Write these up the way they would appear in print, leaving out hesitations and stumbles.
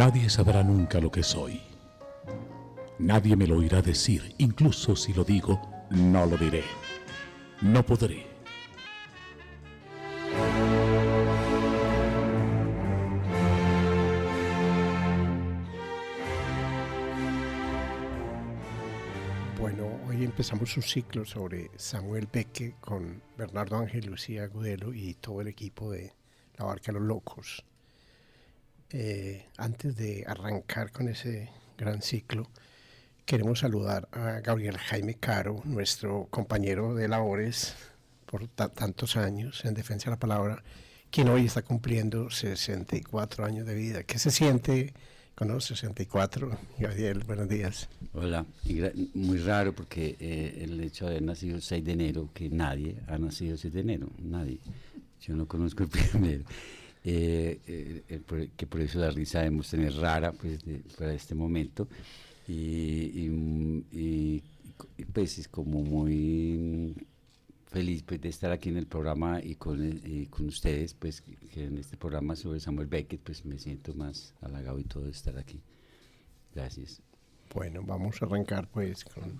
Nadie sabrá nunca lo que soy. Nadie me lo oirá decir, incluso si lo digo, no lo diré. No podré. Bueno, hoy empezamos un ciclo sobre Samuel Beckett con Bernardo Ángel, Lucía Agudelo y todo el equipo de La Barca de los Locos. Antes de arrancar con ese gran ciclo, queremos saludar a Gabriel Jaime Caro, nuestro compañero de labores por tantos años en Defensa de la Palabra, quien hoy está cumpliendo 64 años de vida. ¿Qué se siente con los 64? Gabriel, buenos días. Hola, muy raro porque el hecho de haber nacido el 6 de enero, que nadie ha nacido el 6 de enero, nadie. Yo no conozco el primero. Que por eso la risa debemos tener rara pues, para este momento. Y pues es como muy feliz pues, de estar aquí en el programa y con ustedes, pues que en este programa sobre Samuel Beckett, pues me siento más halagado y todo de estar aquí. Gracias. Bueno, vamos a arrancar pues con...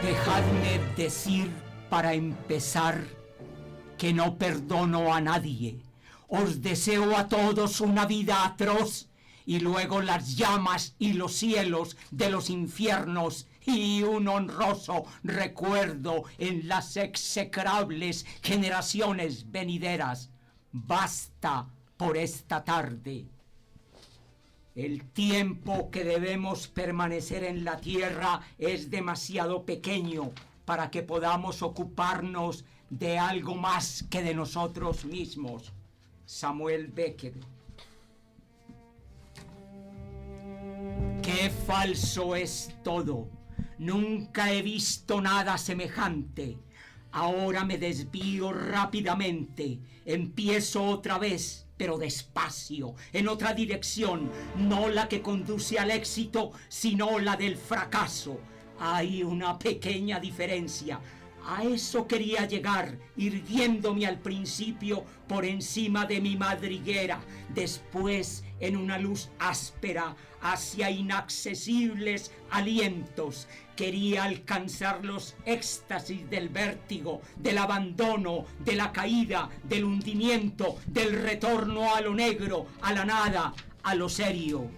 Dejadme decir para empezar que no perdono a nadie. Os deseo a todos una vida atroz y luego las llamas y los cielos de los infiernos y un honroso recuerdo en las execrables generaciones venideras. Basta por esta tarde. El tiempo que debemos permanecer en la tierra es demasiado pequeño para que podamos ocuparnos de algo más que de nosotros mismos. Samuel Beckett. Qué falso es todo. Nunca he visto nada semejante. Ahora me desvío rápidamente. Empiezo otra vez, pero despacio, en otra dirección, no la que conduce al éxito, sino la del fracaso. Hay una pequeña diferencia. A eso quería llegar, irguiéndome al principio por encima de mi madriguera, después en una luz áspera hacia inaccesibles alientos. Quería alcanzar los éxtasis del vértigo, del abandono, de la caída, del hundimiento, del retorno a lo negro, a la nada, a lo serio.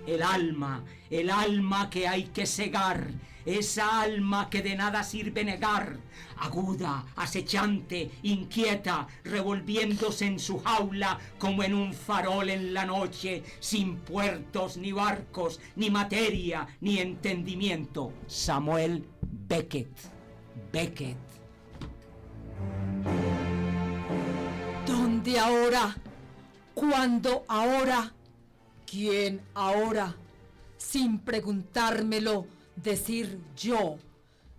El alma que hay que cegar, esa alma que de nada sirve negar, aguda, acechante, inquieta, revolviéndose en su jaula como en un farol en la noche, sin puertos, ni barcos, ni materia, ni entendimiento. Samuel Beckett. Beckett. ¿Dónde ahora? ¿Cuándo ahora? ¿Quién ahora? Sin preguntármelo, decir yo,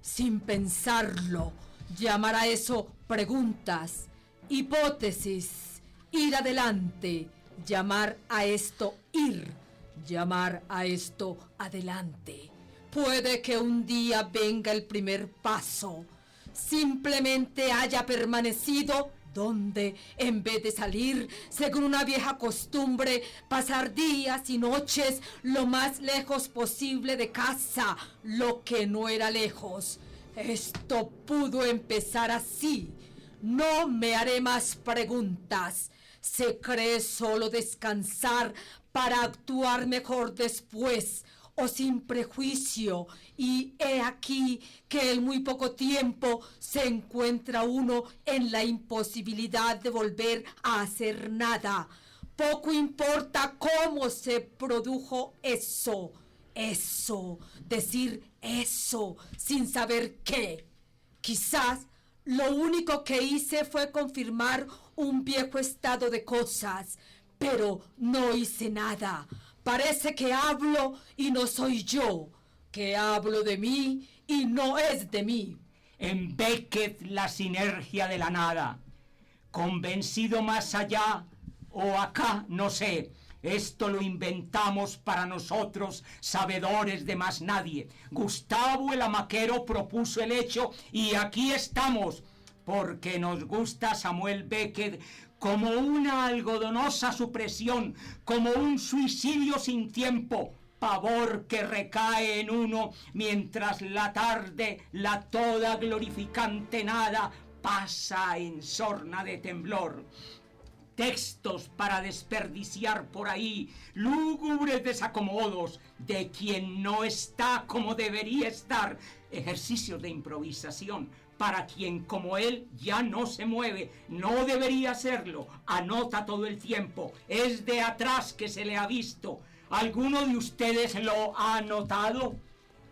sin pensarlo, llamar a eso preguntas, hipótesis, ir adelante, llamar a esto ir, llamar a esto adelante. Puede que un día venga el primer paso, simplemente haya permanecido donde, en vez de salir, según una vieja costumbre, pasar días y noches lo más lejos posible de casa, lo que no era lejos. Esto pudo empezar así. No me haré más preguntas. Se cree solo descansar para actuar mejor después, o sin prejuicio, y he aquí que en muy poco tiempo se encuentra uno en la imposibilidad de volver a hacer nada. Poco importa cómo se produjo eso, decir eso, sin saber qué. Quizás lo único que hice fue confirmar un viejo estado de cosas, pero no hice nada. Parece que hablo y no soy yo, que hablo de mí y no es de mí. En Beckett la sinergia de la nada. Convencido más allá o acá, no sé. Esto lo inventamos para nosotros, sabedores de más nadie. Gustavo el hamaquero propuso el hecho y aquí estamos. Porque nos gusta Samuel Beckett como una algodonosa supresión, como un suicidio sin tiempo, pavor que recae en uno mientras la tarde, la toda glorificante nada, pasa en sorna de temblor. Textos para desperdiciar por ahí, lúgubres desacomodos de quien no está como debería estar, ejercicios de improvisación para quien como él ya no se mueve, no debería hacerlo, anota todo el tiempo, es de atrás que se le ha visto. ¿Alguno de ustedes lo ha notado?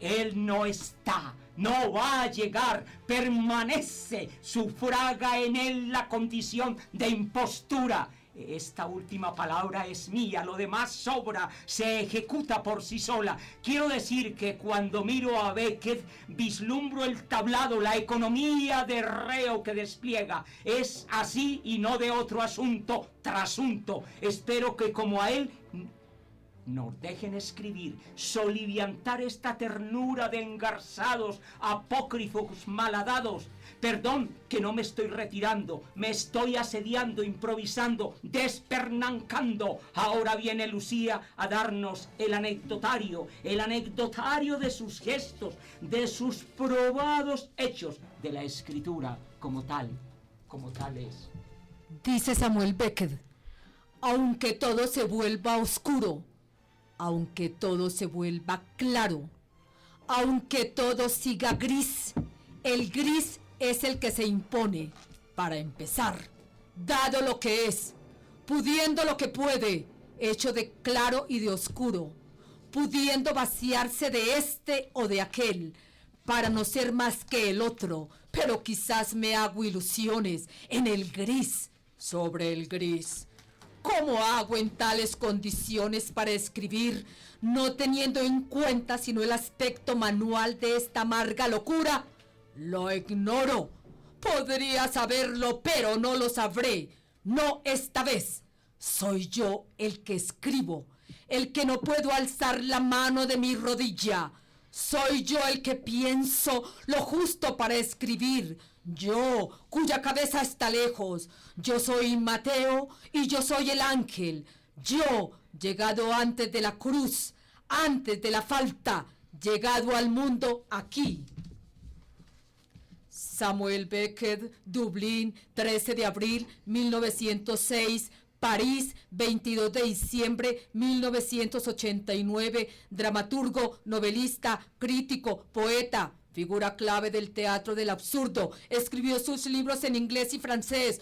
Él no está, no va a llegar, permanece, sufraga en él la condición de impostura. Esta última palabra es mía, lo demás sobra, se ejecuta por sí sola. Quiero decir que cuando miro a Beckett, vislumbro el tablado, la economía de reo que despliega. Es así y no de otro asunto, trasunto. Espero que como a él nos dejen escribir, soliviantar esta ternura de engarzados, apócrifos malhadados. Perdón que no me estoy retirando, me estoy asediando, improvisando, despernancando. Ahora viene Lucía a darnos el anecdotario de sus gestos, de sus probados hechos, de la escritura como tal es. Dice Samuel Beckett, aunque todo se vuelva oscuro, aunque todo se vuelva claro, aunque todo siga gris, el gris es el que se impone para empezar, dado lo que es, pudiendo lo que puede, hecho de claro y de oscuro, pudiendo vaciarse de este o de aquel, para no ser más que el otro, pero quizás me hago ilusiones en el gris sobre el gris. ¿Cómo hago en tales condiciones para escribir, no teniendo en cuenta sino el aspecto manual de esta amarga locura? Lo ignoro. Podría saberlo, pero no lo sabré. No esta vez. Soy yo el que escribo, el que no puedo alzar la mano de mi rodilla. Soy yo el que pienso lo justo para escribir. Yo, cuya cabeza está lejos. Yo soy Mateo y yo soy el ángel. Yo, llegado antes de la cruz, antes de la falta, llegado al mundo aquí. Samuel Beckett, Dublín, 13 de abril 1906, París, 22 de diciembre 1989, dramaturgo, novelista, crítico, poeta, figura clave del teatro del absurdo. Escribió sus libros en inglés y francés.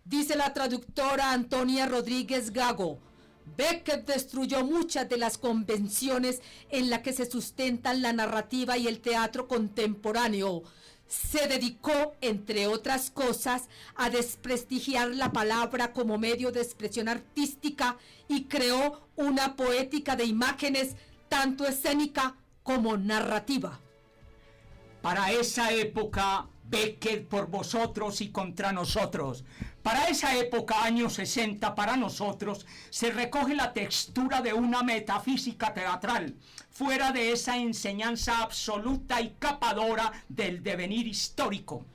Dice la traductora Antonia Rodríguez Gago, Beckett destruyó muchas de las convenciones en las que se sustentan la narrativa y el teatro contemporáneo. Se dedicó, entre otras cosas, a desprestigiar la palabra como medio de expresión artística y creó una poética de imágenes, tanto escénica como narrativa. Para esa época, Beckett por vosotros y contra nosotros. Para esa época, años 60, para nosotros, se recoge la textura de una metafísica teatral, fuera de esa enseñanza absoluta y capadora del devenir histórico.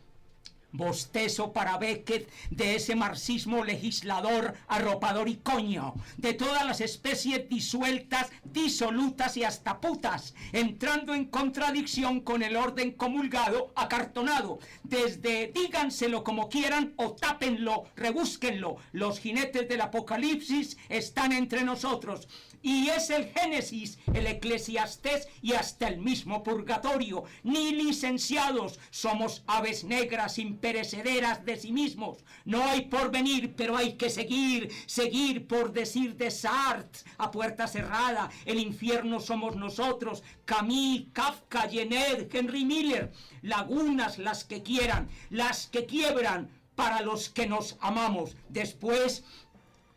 Bostezo para Beckett de ese marxismo legislador, arropador y coño, de todas las especies disueltas, disolutas y hasta putas, entrando en contradicción con el orden comulgado, acartonado, desde díganselo como quieran o tápenlo, rebúsquenlo, los jinetes del apocalipsis están entre nosotros. Y es el Génesis, el Eclesiastés y hasta el mismo purgatorio. Ni licenciados, somos aves negras imperecederas de sí mismos. No hay porvenir, pero hay que seguir, seguir por decir de Sartre, a puerta cerrada. El infierno somos nosotros, Camus, Kafka, Jenner, Henry Miller. Lagunas las que quieran, las que quiebran para los que nos amamos. Después,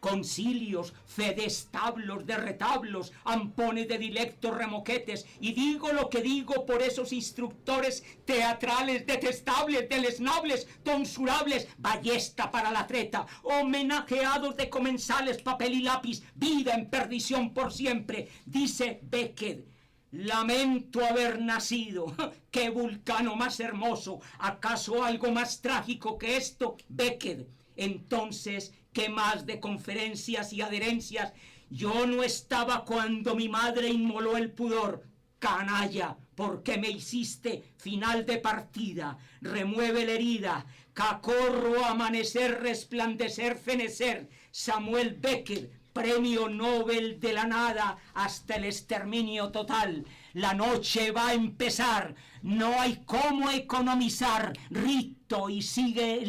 concilios, fe de establos, de retablos, ampones de dilectos remoquetes, y digo lo que digo por esos instructores teatrales detestables, deleznables, tonsurables, ballesta para la treta, homenajeados de comensales, papel y lápiz, vida en perdición por siempre. Dice Beckett, lamento haber nacido. ¡Qué vulcano más hermoso! ¿Acaso algo más trágico que esto? Beckett. Entonces, ¿qué más de conferencias y adherencias? Yo no estaba cuando mi madre inmoló el pudor. Canalla, ¿por qué me hiciste final de partida? Remueve la herida, cacorro, amanecer, resplandecer, fenecer. Samuel Beckett, premio Nobel de la nada hasta el exterminio total. La noche va a empezar, no hay cómo economizar. Rito y sigue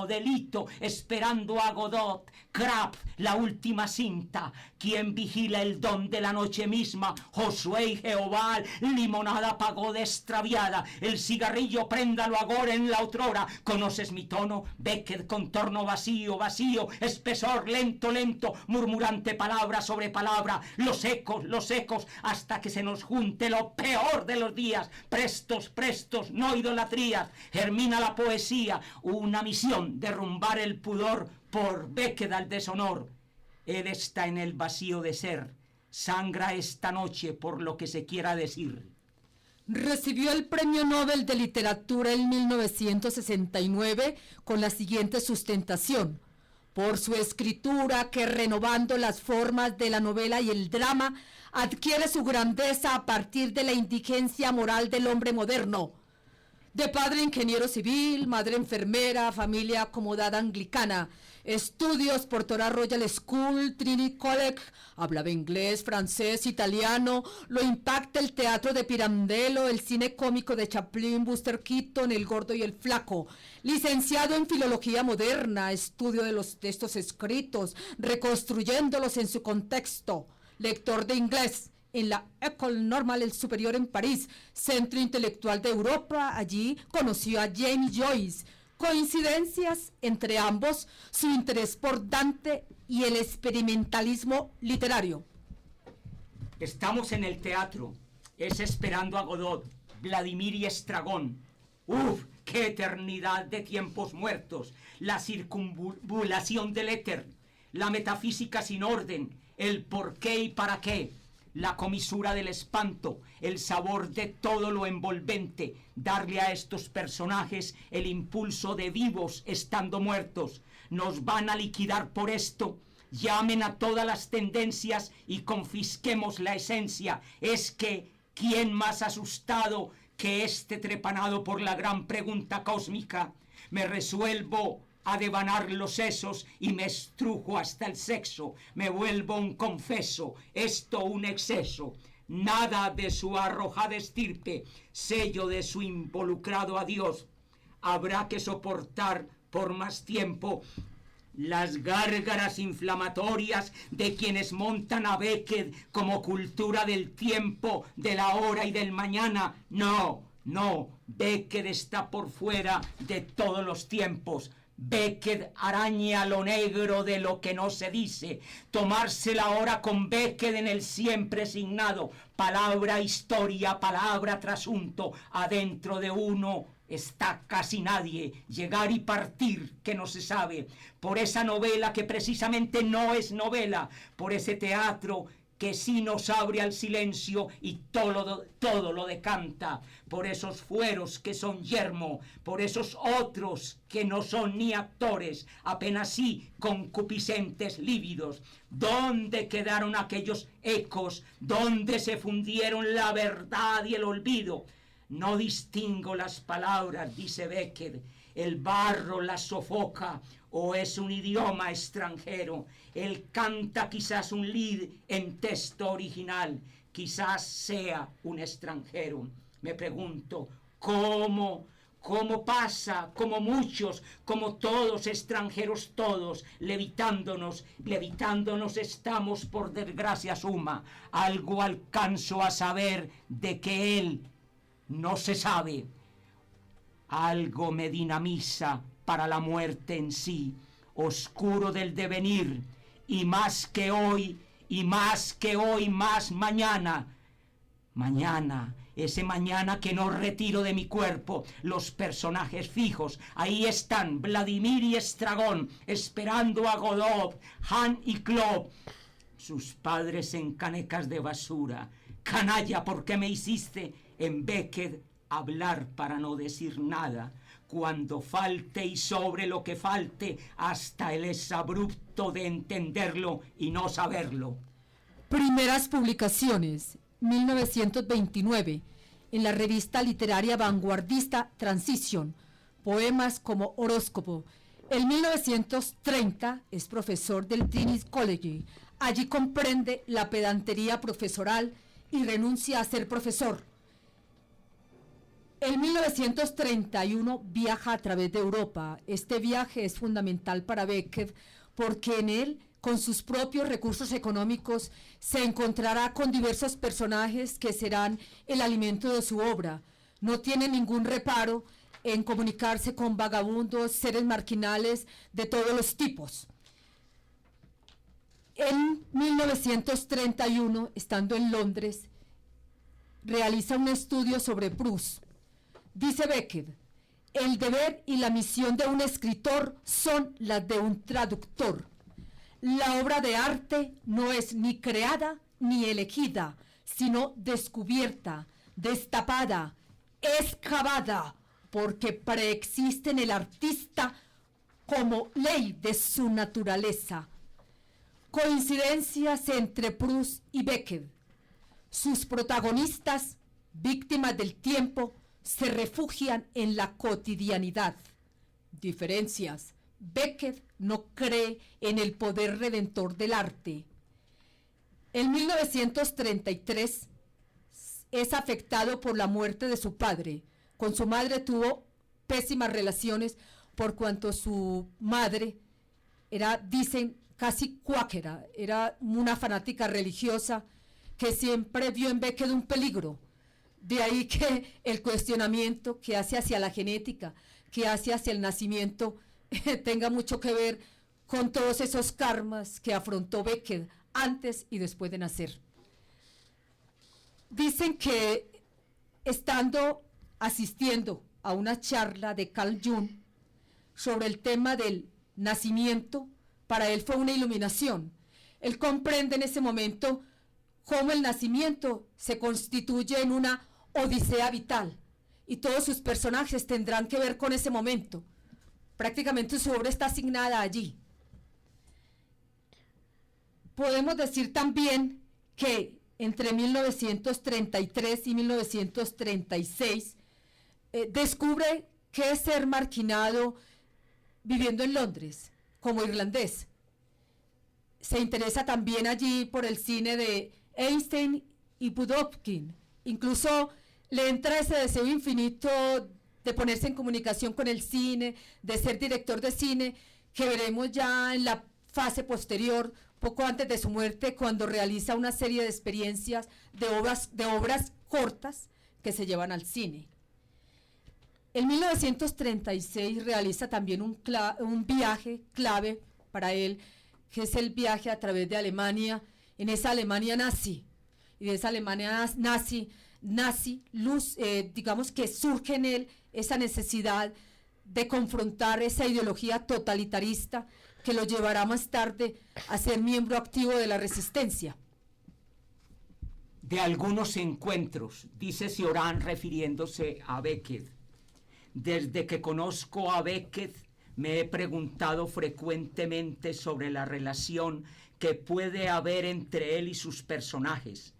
delito, esperando a Godot. Kraft, la última cinta. ¿Quién vigila el don de la noche misma? Josué y Jehová, limonada pagó extraviada. El cigarrillo préndalo agora en la otrora. ¿Conoces mi tono? Beckett, contorno vacío, espesor lento, murmurante palabra sobre palabra. Los ecos, hasta que se nos junte lo peor de los días. Prestos, no idolatrías. Germina la poesía, una misión, derrumbar el pudor. Por Beckett al deshonor. Él está en el vacío de ser. Sangra esta noche por lo que se quiera decir. Recibió el Premio Nobel de Literatura en 1969 con la siguiente sustentación: por su escritura que, renovando las formas de la novela y el drama, adquiere su grandeza a partir de la indigencia moral del hombre moderno. De padre ingeniero civil, madre enfermera, familia acomodada anglicana, estudios por Torah Royal School, Trinity College, hablaba inglés, francés, italiano, lo impacta el teatro de Pirandello, el cine cómico de Chaplin, Buster Keaton, El Gordo y el Flaco. Licenciado en Filología Moderna, estudio de estos escritos, reconstruyéndolos en su contexto. Lector de inglés en la École Normale Supérieure en París, centro intelectual de Europa. Allí conoció a James Joyce. Coincidencias entre ambos, su interés por Dante y el experimentalismo literario. Estamos en el teatro. Es esperando a Godot, Vladimir y Estragón. ¡Uf! ¡Qué eternidad de tiempos muertos! La circunvulación del éter, la metafísica sin orden, el por qué y para qué. La comisura del espanto, el sabor de todo lo envolvente, darle a estos personajes el impulso de vivos estando muertos. Nos van a liquidar por esto. Llamen a todas las tendencias y confisquemos la esencia. Es que, ¿quién más asustado que este trepanado por la gran pregunta cósmica? Me resuelvo a devanar los sesos y me estrujo hasta el sexo. Me vuelvo un confeso, esto un exceso. Nada de su arrojada estirpe, sello de su involucrado adiós. Habrá que soportar por más tiempo las gárgaras inflamatorias de quienes montan a Beckett como cultura del tiempo, de la hora y del mañana. No, Beckett está por fuera de todos los tiempos. Beckett araña lo negro de lo que no se dice. Tomarse la hora con Beckett en el siempre signado. Palabra, historia, palabra, trasunto. Adentro de uno está casi nadie. Llegar y partir, que no se sabe. Por esa novela que precisamente no es novela. Por ese teatro que sí nos abre al silencio y todo lo decanta, por esos fueros que son yermo, por esos otros que no son ni actores, apenas sí concupiscentes lívidos. ¿Dónde quedaron aquellos ecos? ¿Dónde se fundieron la verdad y el olvido? No distingo las palabras, dice Beckett. El barro las sofoca, o es un idioma extranjero. Él canta quizás un lied en texto original, quizás sea un extranjero. Me pregunto, ¿cómo pasa, como muchos, como todos, extranjeros todos, levitándonos estamos por desgracia suma? Algo alcanzo a saber de que él no se sabe. Algo me dinamiza para la muerte en sí, oscuro del devenir, y más que hoy, más mañana. Mañana, ese mañana que no retiro de mi cuerpo. Los personajes fijos, ahí están, Vladimir y Estragón, esperando a Godot, Han y Claude, sus padres en canecas de basura. Canalla, ¿por qué me hiciste en Beckett hablar para no decir nada. Cuando falte y sobre lo que falte, hasta el exabrupto de entenderlo y no saberlo. Primeras publicaciones, 1929, en la revista literaria vanguardista Transition, poemas como Horóscopo. En 1930 es profesor del Trinity College. Allí comprende la pedantería profesoral y renuncia a ser profesor. En 1931 viaja a través de Europa. Este viaje es fundamental para Beckett porque en él, con sus propios recursos económicos, se encontrará con diversos personajes que serán el alimento de su obra. No tiene ningún reparo en comunicarse con vagabundos, seres marginales de todos los tipos. En 1931, estando en Londres, realiza un estudio sobre Proust. Dice Beckett, el deber y la misión de un escritor son las de un traductor. La obra de arte no es ni creada ni elegida, sino descubierta, destapada, excavada, porque preexiste en el artista como ley de su naturaleza. Coincidencias entre Proust y Beckett. Sus protagonistas, víctimas del tiempo, se refugian en la cotidianidad. Diferencias. Beckett no cree en el poder redentor del arte. En 1933 es afectado por la muerte de su padre. Con su madre tuvo pésimas relaciones por cuanto su madre era, dicen, casi cuáquera, era una fanática religiosa que siempre vio en Beckett un peligro. De ahí que el cuestionamiento que hace hacia la genética, que hace hacia el nacimiento, tenga mucho que ver con todos esos karmas que afrontó Beckett antes y después de nacer. Dicen que asistiendo a una charla de Carl Jung sobre el tema del nacimiento, para él fue una iluminación. Él comprende en ese momento cómo el nacimiento se constituye en una odisea vital y todos sus personajes tendrán que ver con ese momento. Prácticamente su obra está asignada allí. Podemos decir también que entre 1933 y 1936 descubre qué es ser marginado viviendo en Londres como irlandés. Se interesa también allí por el cine de Einstein y Budovkin. Incluso le entra ese deseo infinito de ponerse en comunicación con el cine, de ser director de cine, que veremos ya en la fase posterior, poco antes de su muerte, cuando realiza una serie de experiencias de obras cortas que se llevan al cine. En 1936 realiza también un viaje clave para él, que es el viaje a través de Alemania, en esa Alemania nazi. Y de esa Alemania nazi, digamos que surge en él esa necesidad de confrontar esa ideología totalitarista que lo llevará más tarde a ser miembro activo de la resistencia. De algunos encuentros, dice Cioran refiriéndose a Beckett. Desde que conozco a Beckett, me he preguntado frecuentemente sobre la relación que puede haber entre él y sus personajes.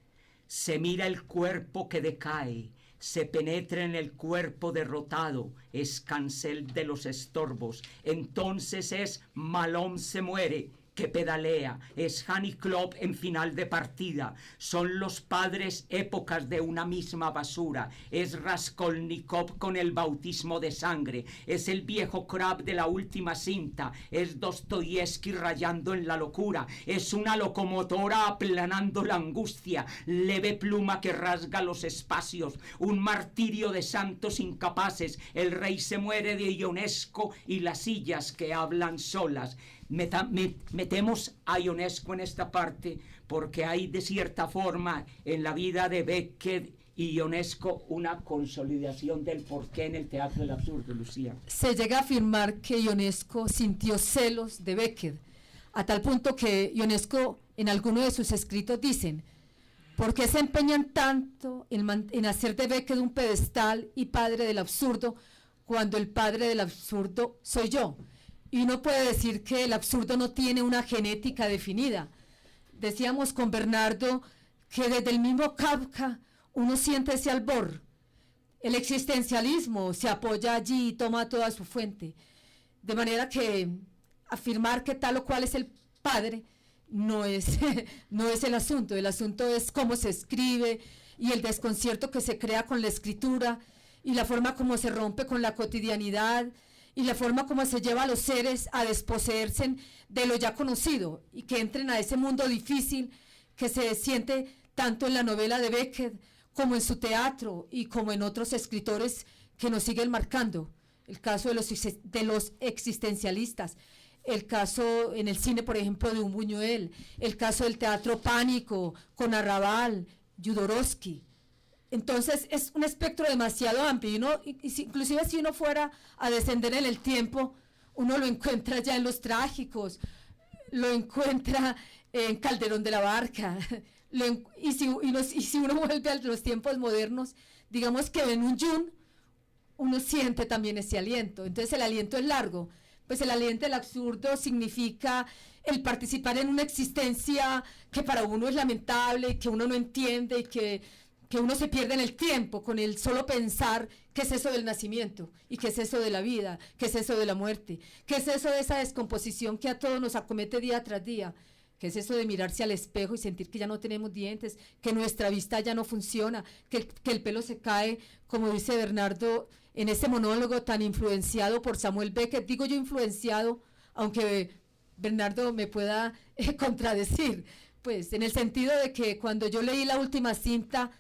Se mira el cuerpo que decae, se penetra en el cuerpo derrotado, es cancel de los estorbos, entonces es Malone se muere, que pedalea, es Hanny Club en final de partida, son los padres épocas de una misma basura, es Raskolnikov con el bautismo de sangre, es el viejo Crab de la última cinta, es Dostoyevsky rayando en la locura, es una locomotora aplanando la angustia, leve pluma que rasga los espacios, un martirio de santos incapaces, el rey se muere de Ionesco y las sillas que hablan solas. Metemos a Ionesco en esta parte porque hay de cierta forma en la vida de Beckett y Ionesco una consolidación del porqué en el teatro del absurdo, Lucía. Se llega a afirmar que Ionesco sintió celos de Beckett, a tal punto que Ionesco en alguno de sus escritos dicen: ¿Por qué se empeñan tanto en hacer de Beckett un pedestal y padre del absurdo cuando el padre del absurdo soy yo? Y uno puede decir que el absurdo no tiene una genética definida. Decíamos con Bernardo que desde el mismo Kafka uno siente ese albor. El existencialismo se apoya allí y toma toda su fuente. De manera que afirmar que tal o cual es el padre no es el asunto es cómo se escribe y el desconcierto que se crea con la escritura y la forma como se rompe con la cotidianidad y la forma como se lleva a los seres a desposeerse de lo ya conocido y que entren a ese mundo difícil que se siente tanto en la novela de Beckett como en su teatro y como en otros escritores que nos siguen marcando. El caso de los existencialistas, el caso en el cine, por ejemplo, de un Buñuel, el caso del teatro Pánico, con Arrabal, Jodorowsky. Entonces es un espectro demasiado amplio, inclusive si uno fuera a descender en el tiempo, uno lo encuentra ya en Los Trágicos, lo encuentra en Calderón de la Barca, y si uno vuelve a los tiempos modernos, digamos que en un Jung, uno siente también ese aliento. Entonces el aliento es largo, pues el aliento del absurdo significa el participar en una existencia que para uno es lamentable, que uno no entiende y que uno se pierde en el tiempo con el solo pensar qué es eso del nacimiento y qué es eso de la vida, qué es eso de la muerte, qué es eso de esa descomposición que a todos nos acomete día tras día, qué es eso de mirarse al espejo y sentir que ya no tenemos dientes, que nuestra vista ya no funciona, que el pelo se cae, como dice Bernardo en ese monólogo tan influenciado por Samuel Beckett. Digo yo influenciado, aunque Bernardo me pueda contradecir, pues en el sentido de que cuando yo leí la última cinta,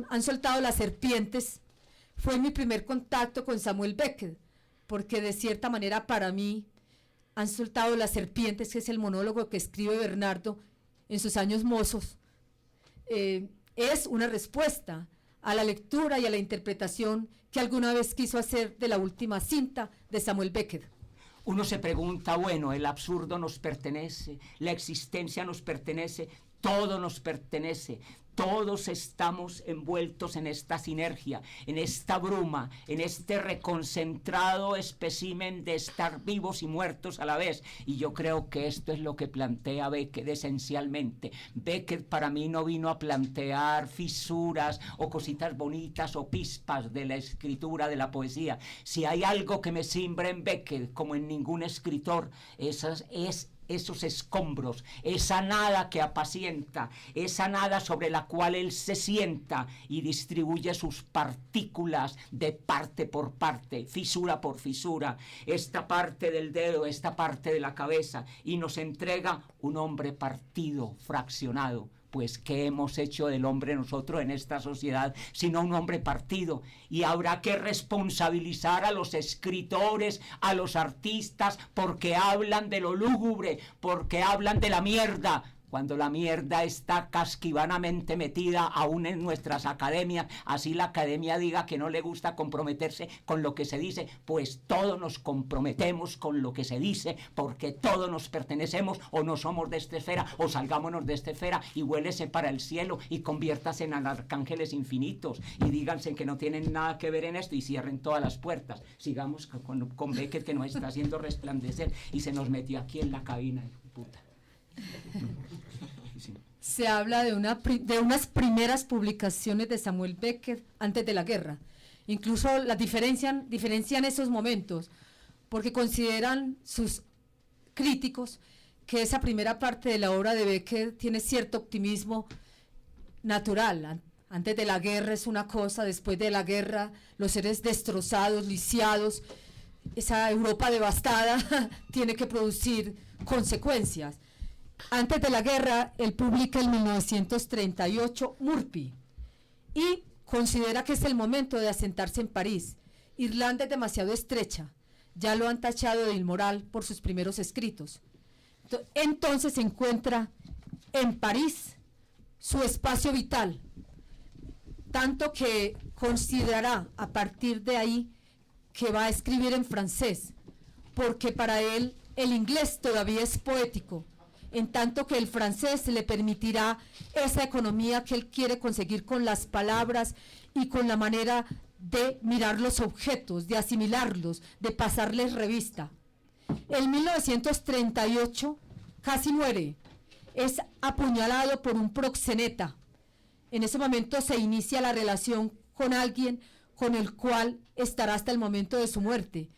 Han soltado las serpientes, fue mi primer contacto con Samuel Beckett, porque de cierta manera para mí Han soltado las serpientes, que es el monólogo que escribe Bernardo en sus años mozos, es una respuesta a la lectura y a la interpretación que alguna vez quiso hacer de la última cinta de Samuel Beckett. Uno se pregunta, bueno, el absurdo nos pertenece, la existencia nos pertenece, todo nos pertenece, todos estamos envueltos en esta sinergia, en esta bruma, en este reconcentrado espécimen de estar vivos y muertos a la vez. Y yo creo que esto es lo que plantea Beckett esencialmente. Beckett para mí no vino a plantear fisuras o cositas bonitas o pispas de la escritura, de la poesía. Si hay algo que me simbra en Beckett, como en ningún escritor, esos escombros, esa nada que apacienta, esa nada sobre la cual él se sienta y distribuye sus partículas de parte por parte, fisura por fisura, esta parte del dedo, esta parte de la cabeza, y nos entrega un hombre partido, fraccionado. Pues, ¿qué hemos hecho del hombre nosotros en esta sociedad, sino un hombre partido? Y habrá que responsabilizar a los escritores, a los artistas, porque hablan de lo lúgubre, porque hablan de la mierda, cuando la mierda está casquivanamente metida aún en nuestras academias. Así la academia diga que no le gusta comprometerse con lo que se dice, pues todos nos comprometemos con lo que se dice, porque todos nos pertenecemos, o no somos de esta esfera, o salgámonos de esta esfera y vuélese para el cielo y conviértase en arcángeles infinitos y díganse que no tienen nada que ver en esto y cierren todas las puertas. Sigamos con Beckett, que nos está haciendo resplandecer y se nos metió aquí en la cabina, puta. Se habla de unas primeras publicaciones de Samuel Beckett antes de la guerra. Incluso las diferencian esos momentos, porque consideran sus críticos que esa primera parte de la obra de Beckett tiene cierto optimismo natural. Antes de la guerra es una cosa, después de la guerra los seres destrozados, lisiados, esa Europa devastada tiene que producir consecuencias. Antes de la guerra, él publica en 1938 Murphy y considera que es el momento de asentarse en París. Irlanda es demasiado estrecha, ya lo han tachado de inmoral por sus primeros escritos. Entonces se encuentra en París su espacio vital, tanto que considerará a partir de ahí que va a escribir en francés, porque para él el inglés todavía es poético, en tanto que el francés le permitirá esa economía que él quiere conseguir con las palabras y con la manera de mirar los objetos, de asimilarlos, de pasarles revista. En 1938 casi muere, es apuñalado por un proxeneta. En ese momento se inicia la relación con alguien con el cual estará hasta el momento de su muerte.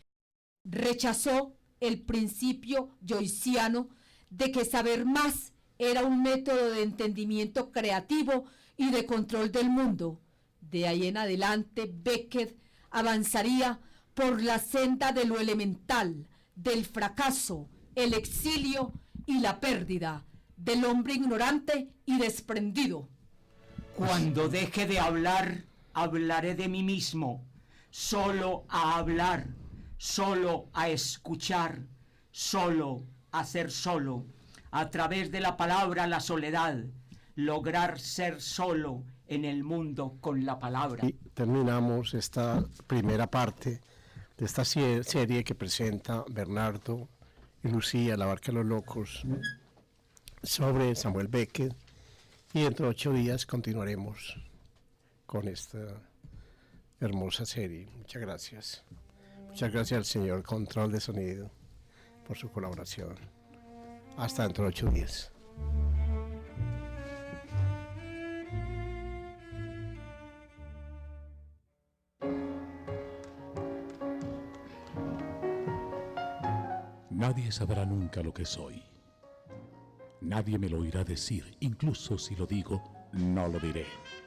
Rechazó el principio joyciano de que saber más era un método de entendimiento creativo y de control del mundo. De ahí en adelante, Beckett avanzaría por la senda de lo elemental, del fracaso, el exilio y la pérdida, del hombre ignorante y desprendido. Cuando deje de hablar, hablaré de mí mismo. Solo a hablar, solo a escuchar, solo a ser solo. A través de la palabra, la soledad. Lograr ser solo en el mundo con la palabra. Y terminamos esta primera parte de esta serie que presenta Bernardo y Lucía, La Barca de los Locos, sobre Samuel Beckett. Y dentro de 8 días continuaremos con esta hermosa serie. Muchas gracias. Muchas gracias al señor Control de Sonido por su colaboración. Hasta dentro de 8 días. Nadie sabrá nunca lo que soy. Nadie me lo oirá decir, incluso si lo digo, no lo diré.